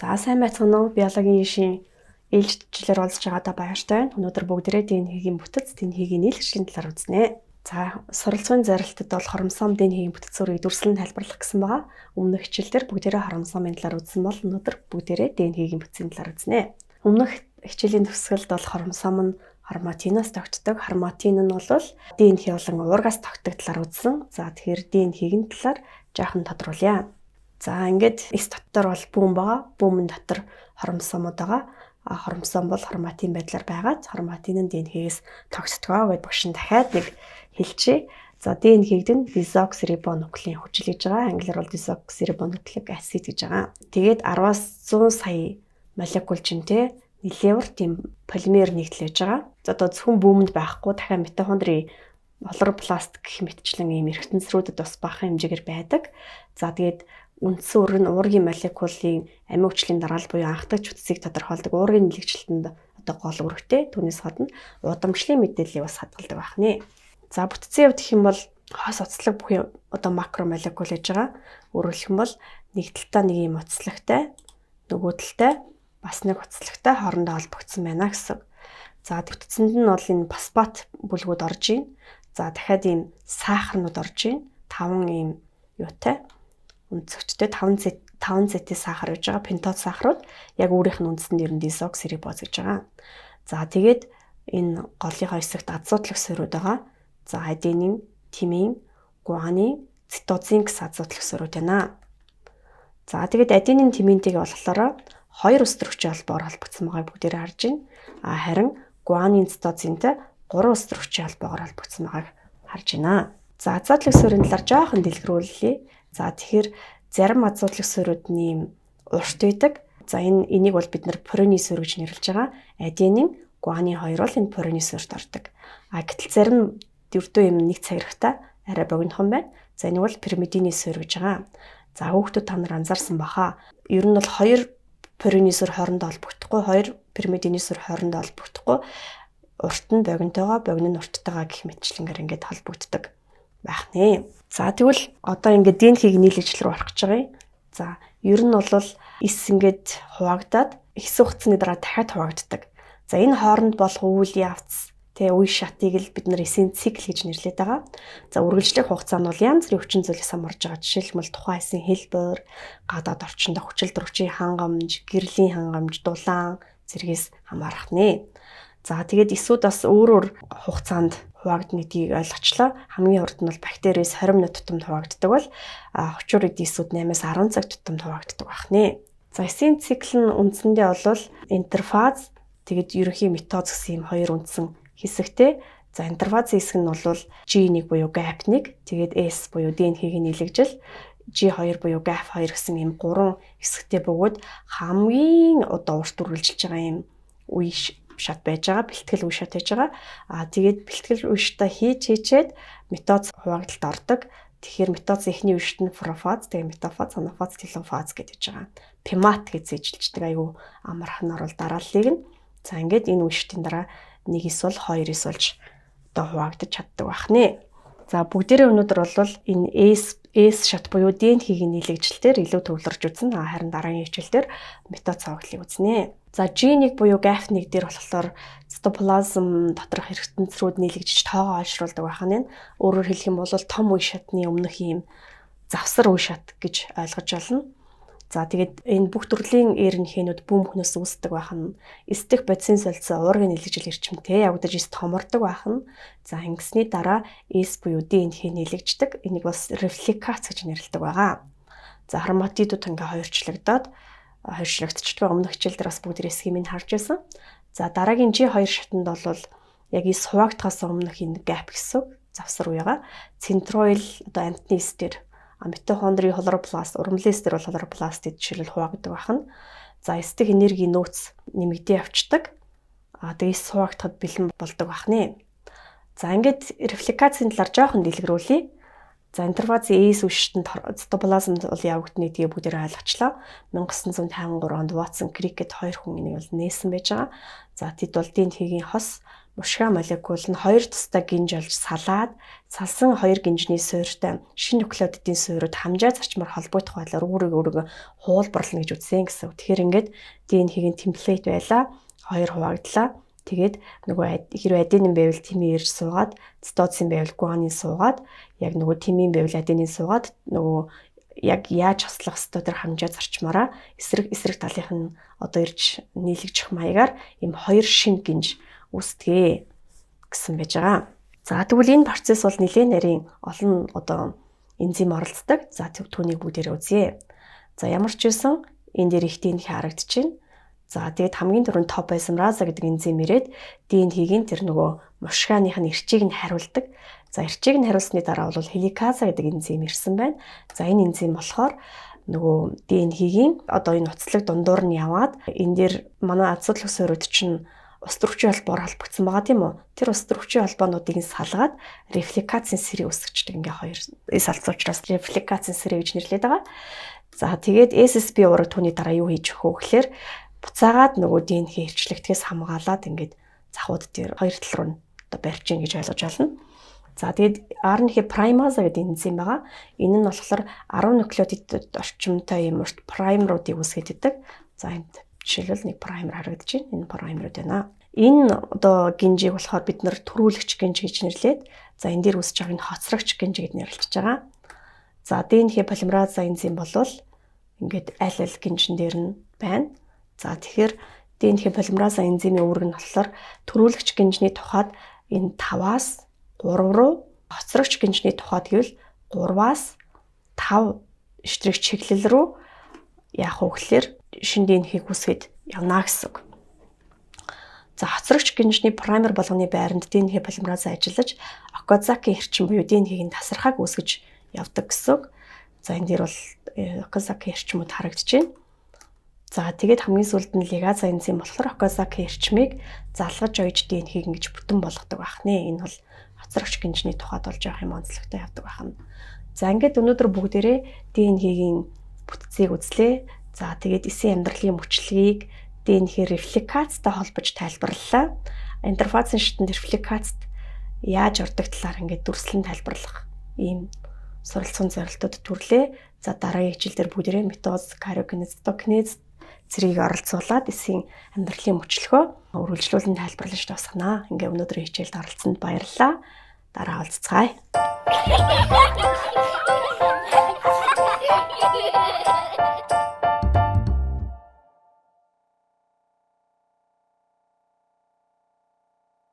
За сайн байцгаана уу? Биологийн шин ээлжлэлээр олж байгаадаа баяртай байна. Өнөөдөр бүгдээрээ ДНХ-ийн бүтэц, ДНХ-ийн нийлэгчлийн талаар үзнэ. За суралцгийн зарилтад бол хоромсоом ДНХ-ийн бүтэцээр дүрслэн тайлбарлах гэсэн байгаа. Өмнөх хичээлдэр бүгдээрээ хоромсоомын талаар үзсэн бол өнөөдөр бүгдээрээ ДНХ-ийн бүтэцийн талаар үзнэ. Өмнөх хичээлийн төгсгөлд бол хоромсоом нь хроматиноос тогтдог. Хроматин нь бол ДНХ болон уургаас тогтдог талаар үзсэн. За тэгэхээр ДНХ-ийн талаар жаахан тодруулъя. За ингээд эс дотор бол бүүм байгаа. Бүүмэн дотор хоромсоомууд байгаа. Хоромсоом бол хроматин байдлаар байгаад хроматин нь ДНХ-ээс тогтдгоо гэдээ багш нь дахиад нэг хэлчихье. За ДНХ-г нь дезоксирибонуклеин хүчил гэж байгаа. Англиар бол дезоксирибонуклеик acid гэж байгаа. Тэгээд 10-аас 100 сая молекул жинтэй нэлээвэр тийм полимер нэгтлэж байгаа. За одоо зөвхөн бүүмэнд байхгүй дахиад митохондрийн хлоропласт гэх мэтчлэн ийм эргэтэнцрүүдэд бас баахан хэмжээгээр байдаг. За тэгээд үндсэн өр нь уургийн молекулын амин хүчлийн дараалал буюу анхдагч утсыг тодорхойлдог уургийн нэлэгчлэлтэнд одоо гол үүрэгтэй. Түүнээс гадна удамшлын мэдээллийг бас хадгалдаг байх нэ. За бүтцийн хувьд гэх юм бол хос оцлог бүхий одоо макромолекул гэж байгаа. Өөрөөр хэлбэл нэг талтаа нэг юм оцлогтой, нөгөө талтай бас нэг оцлогтой хоорондоо холбогдсон байна гэсэн. За бүтцэнд нь бол энэ фосфат бүлгүүд орж ийн. За дахиад ийм сахарнууд орж ийн. 5 ийм юутай өнцөгчтэй 5 зэти сахар гэж байгаа. Пентоз сахарууд яг өөрийнх нь үндсэн нэр нь дезоксирибоз гэж байгаа. За тэгээд энэ голынхаа хэсэгт азуутлах сөрүүд байгаа. За аденин, тимин, гуанин, цитозин гэсэн азуутлах сөрүүд байна. За тэгээд аденин, тиминтэйг болохоор 2 өстрөгчийн холбоор холбогдсон байгааг бүгдээрээ харж байна. Харин гуанин, цитозинтэй 3 өстрөгчийн холбоогоор холбогдсон байгааг харж байна. За азуутлах сөрийн талаар жоохон дэлгэрүүлье. За тэгэхээр зарим азуутлах сөрүүдний урт байдаг. За энийг бол бид нар пурины сөр гэж нэрлэж байгаа. Аденин, гуанин хоёр бол энэ пурины сөрт ордог. Гэтэл зарим дөрвдөө юм нэг цагирагтай арай богинохон байна. За энэ бол пиримидины сөр гэж байгаа. За хүүхдүүд та нар анзаарсан баха. Ер нь бол хоёр пурины сөр хоорондоо холбогдохгүй, хоёр пиримидины сөр хоорондоо холбогдохгүй. Урт нь богинотойгоо, богино нь урттайгаа гэх мэтчлэнгээр ингээд холбогддог байх нэ. За тэгвэл одоо ингээд ДНХ-г нийлэгжил рүү орох гэж байгаа юм. За ер нь бол эс ингээд хуваагдаад ихсэн хугацааны дараа дахиад хуваагддаг. За энэ хооронд болох үйл явц үе шатыг л бид нар эсийн цикл гэж нэрлэдэг байгаа. За үргэлжлэх хугацаа нь бол янз бүрийн хүчин зүйлээс хамаарж байгаа. Жишээлбэл тухайн эсийн хэлбэр, гадаад орчинд хүчил төрөгчийн хангамж, гэрлийн хангамж, дулаан зэргээс хамаарах нэ. За тэгээд эсүүд бас өөр хугацаанд хуваагдана гэдгийг ойлгочлоо. Хамгийн урд нь бол бактериэс 20 минут тутамд хуваагддаг бол хучуур эдисүүд 8-аас 10 цаг тутамд хуваагддаг байх нэ. За эсийн цикл нь үндсэндээ бол интерфаз тэгээд ерөнхий митоз гэсэн юм хоёр үндсэн хэсэгтэй. За интерфазын хэсэг нь бол G1 буюу GAP1, тэгээд S буюу ДНХ-ийн нийлэгжил, G2 буюу GAP2 гэсэн юм гурван хэсэгтэй бөгөөд хамгийн одоо урт үргэлжилж байгаа юм үе шат байж байгаа, бэлтгэл үе шат байж байгаа. Тэгээд бэлтгэл үе шатаа хийчээд митоз хуваагдалд ордог. Тэгэхээр митоз эхний үе шат нь профаз, тэгээд метафаз, анафаз, телофаз гэж байгаа. Пимат гэж зэжилчдэг аюу амархан орвол дарааллыг нь. За ингээд энэ үе шатын дараа нэг эсвэл хоёр эсвэл одоо хуваагдаж чаддаг байх нэ. За бүгдээрээ өнөөдөр бол энэ S шат буюу ДНХ-ийн нийлэгжилтээр илүү төвлөрж үзнэ. Харин дараагийн хичээлдэр метод цогцлыг үзнэ. За G1 буюу GAP1 дээр болохоор цитоплазм доторх эргэтэнцрүүд нийлэгжиж тоогоо олшруулдаг байх нь. Өөрөөр хэлэх юм бол том үе шатны өмнөх юм завсар үе шат гэж ойлгож байна. За тэгээд энэ бүх төрлийн РНХ-нүүд бүүм хөнөөс үүсдэг байх нь. Эсдэх бодисын солилцоо уургийн нийлэгжил эрчимтэй явагдаж эс томордог байх нь. За ингэсний дараа S буюу ДНХ нийлэгждэг. Энийг бас рефлекац гэж нэрлэдэг байгаа. За хроматидууд ингээ хоёрчлогдчихдаг. Өмнөх хичээл дээр бас бүгд схемийг харж байсан. За дараагийн G2 шатанд бол яг эс хуваагдахаас өмнөх энэ gap гэсэн завсар үега центроил одоо амтны эс дээр митохондрийн хлоропласт, урмлын эс дээр бол хлоропластид жишээлбэл хуваагддаг байх нь. За эсдэх энерги нөөц нэмэгдээ явцдаг. Тэгээд хуваагдахад бэлэн болдог байх нэ. За ингээд рефлекацийн талаар жоохон дэлгэрүүлье. За интерфазын S үшигтэнд цитоплазмд бол явагдана гэдгийг бүгдээрээ ойлгочлоо. 1953 онд Ватсон Крикет 2 хүн энийг бол нээсэн байж байгаа. За тэд бол ДНХ-ийн хос мушга молекул нь 2 тусдаа гинж олж салаад салсан 2 гинжний суурьтай шинэ нуклеотидын суурьд хамжаа зарчмаар холбогдох байдлаар өөрийгөө хуулбарлана гэж үзсэн гэсэн. Тэгэхээр ингээд ДНХ-ийн темплейт байлаа. 2 хуваагдлаа. Тэгээд нөгөө хэрвээ аденин байвал тимийн ирж суугаад, цитоцин байвал гуанин суугаад, яг нөгөө тимийн байвал аденин суугаад нөгөө яг яаж хослох ёстой тэр хамжаа зарчмаараа эсрэг талынх нь одоо ирж нийлэгжих маягаар ийм 2 шинэ гинж үүсдэгэ гэсэн байж байгаа. За тэгвэл энэ процесс бол нэлээд нарийн олон одоо энзим оролцдог. За түүнийг бүгдээрээ үзье. За ямар ч байсан энэ дээр их ДНХ харагдчихэв. За тэгээд хамгийн түрүүнд топоизомраза гэдэг энзим ирээд ДНХ-ийн тэр нөгөө мушгааных нь эрчийг нь хариулдаг. За эрчийг нь хариулсны дараа бол хеликаза гэдэг энзим ирсэн байна. За энэ энзим болохоор нөгөө ДНХ-ийн одоо энэ уцлаг дундуур нь яваад энэ дээр манай азот суурьд чинь ус төрөгчийн холбоор холбогдсон байгаа тийм үү? Тэр ус төрөгчийн холбоонуудыг салгаад рефлекацийн сэрээ үүсгэждэг. Ингээ хоёр салц учраас рефлекацийн сэрээ гэж нэрлэдэг байгаа. За тэгээд SSB ураг түүний дараа юу хийж өгөх вэ гэхээр буцаагаад нөгөө ДНХ эрчлэгдгээс хамгаалаад ингээд захууд дээр хоёр тал руу одоо барьж ийн гэж ойлгож байна. За тэгээд RNA primase гэдэг энзим байгаа. Энэ нь болохоор 10 нуклеотид орчимтой юм урт праймеруудыг үүсгэдэг. За энд жишээлбэл нэг праймер харагдаж байна. Энэ праймерууд байна. Энэ одоо гинжийг болохоор бид нар төрүүлэгч гинж гэж нэрлээд за энэ дээр үүсэж байгааг нь хоцрогч гинж гэж нэрлэж байгаа. За ДНХ полимераза энзим болвол ингээд аль гинжин дээр нь байна. За тэгэхээр ДНХ полимераза энзимийн үүрэг нь болохоор төрүүлэгч гинжний тухайд энэ 5-аас 3 руу, хоцрогч гинжний тухайд гэвэл 3-аас 5 штрих чиглэл рүү яах вэ гэхээр шинэ ДНХ-г үүсгээд явна гэсэн үг. За хоцрогч гинжний праймер болгоны байранд ДНХ полимераза ажиллаж Оказаки эрчим буюу ДНХ-ийн тасархааг үүсгэж явдаг гэсэн үг. За энэ дээр бол Оказаки эрчмүүд харагдаж байна. За тэгээд хамгийн сүүлд нь лигаза энзим болохоор Оказаки эрчмийг залгаж ойж ДНХ-г ингэж бүтэн болгодог байх нэ. Энэ бол хоцрогч гинжний тухайд болж явах юм онцлогтой явдаг байх нь. За ингээд өнөөдөр бүгдээрээ ДНХ-гийн бүтцийг үзлээ. За тэгээд эсийн амьдралын мөчлөгийг ДНХ рефлекацтай холбож тайлбарлалаа. Интерфазын шатнд рефлекацт яаж ордог талаар ингээд дүрслэн тайлбарлах ийм суралцсан зорилтууд төрлөө. За дараагийн хичээл дээр бүгдээрээ метоз, кариогенез, цитокинез зэргийг оролцуулаад эсийн амьдралын мөчлөгөө үргэлжлүүлэн тайлбарлаж дуусгана. Ингээ өнөөдрийн хичээлд оролцсонд баярлалаа. Дараа уулзцгаая.